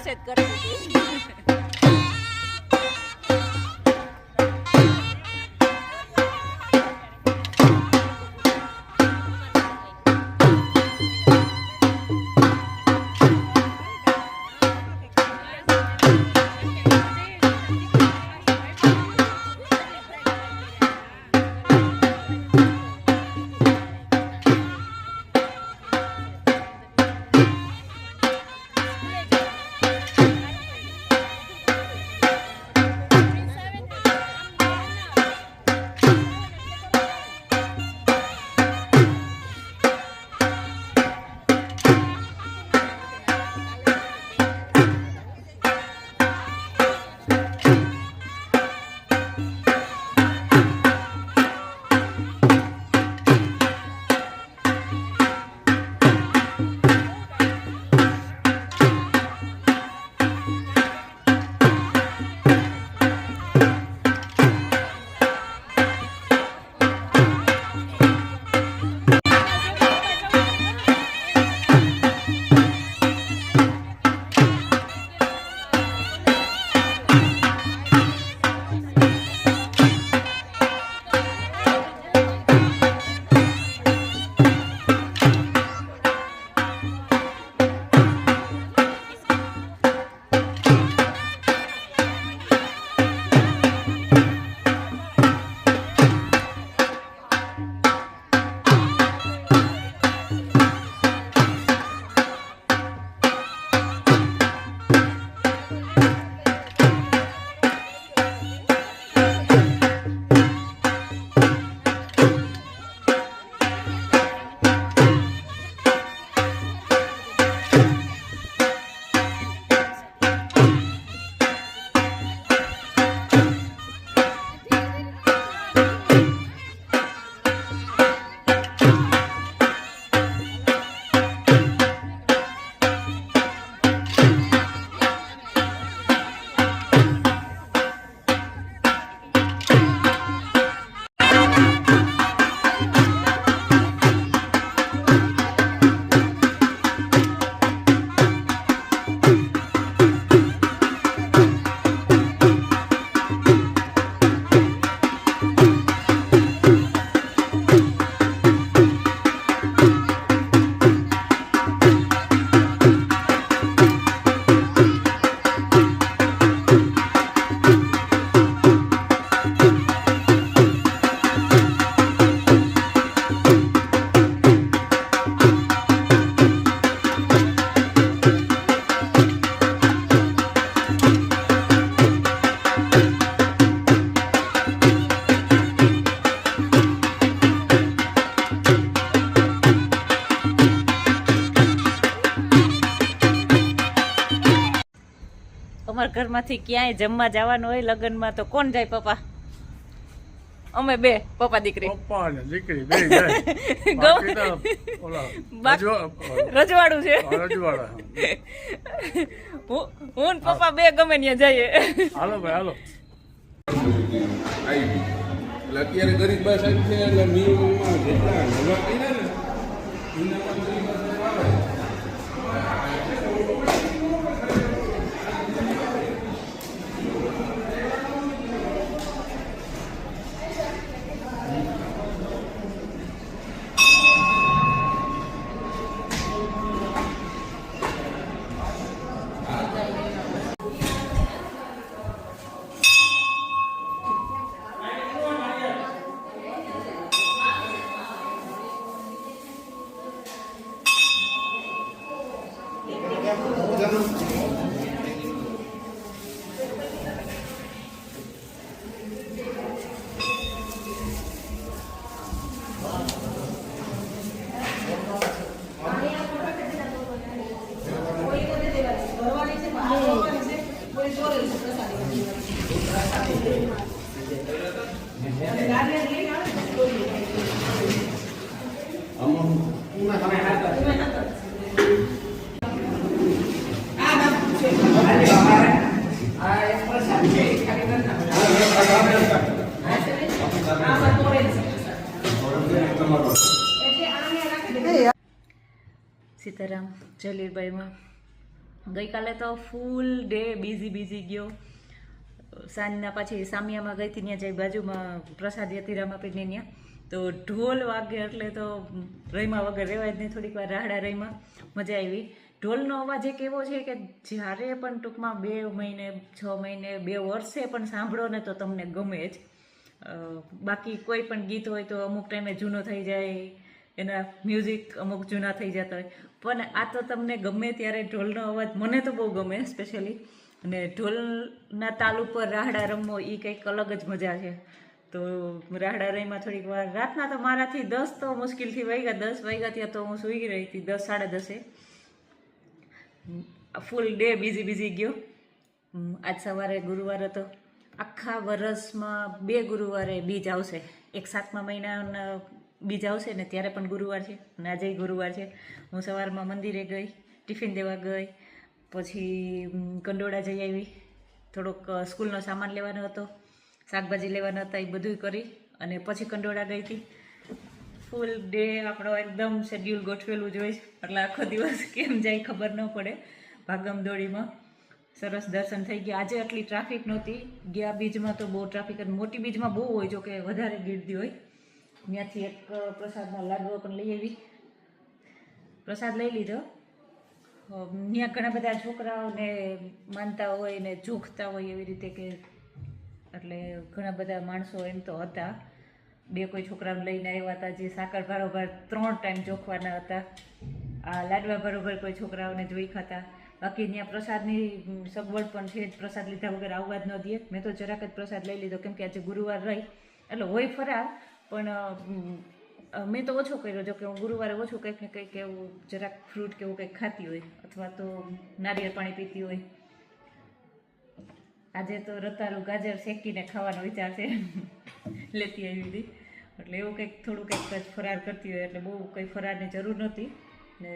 Message કરતી હતી અમારા ઘરમાંથી ક્યાંય જમવા જવાનું હોય લગ્નમાં તો કોણ જાય પપ્પા? અમે બે પપ્પા દીકરી. પપ્પા ને દીકરી બે જાય. રજવાડું છે. રજવાડા. હું ને પપ્પા બે ગમે ત્યાં જઈએ. હાલો ભાઈ હાલો. એટલે અત્યારે ગરીબ બસ છે એટલે મિનિમમ જેટલા નવા કર્યા ને સીતારામ જલીલભાઈમાં ગઈકાલે તો ફૂલ ડે બીઝી ગયો. સાંજના પછી સામિયામાં ગઈ હતી, ત્યાં જઈ બાજુમાં પ્રસાદી હતી રામાપીરની ત્યાં, તો ઢોલ વાગે એટલે તો રહીમાં વગર રહેવાય જ નહીં. થોડીક વાર રાહડા રહીમાં મજા આવી. ઢોલનો અવાજ એક એવો છે કે જ્યારે પણ ટૂંકમાં 2 મહિને 6 મહિને 2 વર્ષે પણ સાંભળો ને તો તમને ગમે જ. બાકી કોઈ પણ ગીત હોય તો અમુક ટાઈમે જૂનો થઈ જાય, એના મ્યુઝિક અમુક જૂના થઈ જતા હોય, પણ આ તો તમને ગમે ત્યારે ઢોલનો અવાજ, મને તો બહુ ગમે સ્પેશિયલી. અને ઢોલના તાલ ઉપર રાહડા રમવો એ કંઈક અલગ જ મજા છે. તો રાહડા રહીમાં થોડીક વાર, રાતના તો મારાથી 10 તો મુશ્કેલથી વાગ્યા. 10 વાગ્યા ત્યાં તો હું સૂઈ રહી હતી, 10 સાડા 10. ફૂલ ડે બીઝી ગયો. આજ સવારે ગુરુવાર હતો. આખા વર્ષમાં 2 ગુરુવારે બીજ આવશે. એક 7મા મહિનાના બીજ આવશે ને ત્યારે પણ ગુરુવાર છે, અને આજે ગુરુવાર છે. હું સવારમાં મંદિરે ગઈ, ટિફિન દેવા ગઈ, પછી કંડોળા જઈ આવી, થોડોક સ્કૂલનો સામાન લેવાનો હતો, શાકભાજી લેવાના હતા, એ બધું કરી અને પછી કંડોળા ગઈ હતી. ફૂલ ડે આપણો એકદમ શેડ્યુલ ગોઠવેલું જ હોય, એટલે આખો દિવસ કેમ જાય ખબર ન પડે. ભાગમ દોડીમાં સરસ દર્શન થઈ ગયા. આજે આટલી ટ્રાફિક નહોતી. ગયા બીજમાં તો બહુ ટ્રાફિક, અને મોટી બીજમાં બહુ હોય, જો કે વધારે ગીર્દી હોય. ત્યાંથી એક પ્રસાદના લાડવા પણ લઈ આવી, પ્રસાદ લઈ લીધો. ત્યાં ઘણા બધા છોકરાઓને માનતા હોય ને જોખતા હોય એવી રીતે કે, એટલે ઘણા બધા માણસો એમ તો હતા. 2 કોઈ છોકરાઓને લઈને આવ્યા હતા જે સાકર બરોબર 3 ટાઈમ જોખવાના હતા. આ લાડવા બરોબર કોઈ છોકરાઓને જોઈ ખાતા. બાકી ત્યાં પ્રસાદની સગવડ પણ છે, પ્રસાદ લીધા વગર આવવા જ ન દે. મેં તો જરાક જ પ્રસાદ લઈ લીધો, કેમ કે આજે ગુરુવાર રહી એટલે હોય ફરાર, પણ મેં તો ઓછો કર્યો. જો કે હું ગુરુવારે ઓછું કંઈક ને કંઈક એવું જરાક ફ્રૂટ કે એવું કંઈક ખાતી હોય, અથવા તો નારિયેળ પાણી પીતી હોય. આજે તો રતાળું ગાજર શેકીને ખાવાનો વિચાર છે, લેતી આવી હતી. એટલે એવું કંઈક થોડું કંઈક જ ફરાર કરતી હોય, એટલે બહુ કંઈ ફરારની જરૂર નહોતી. ને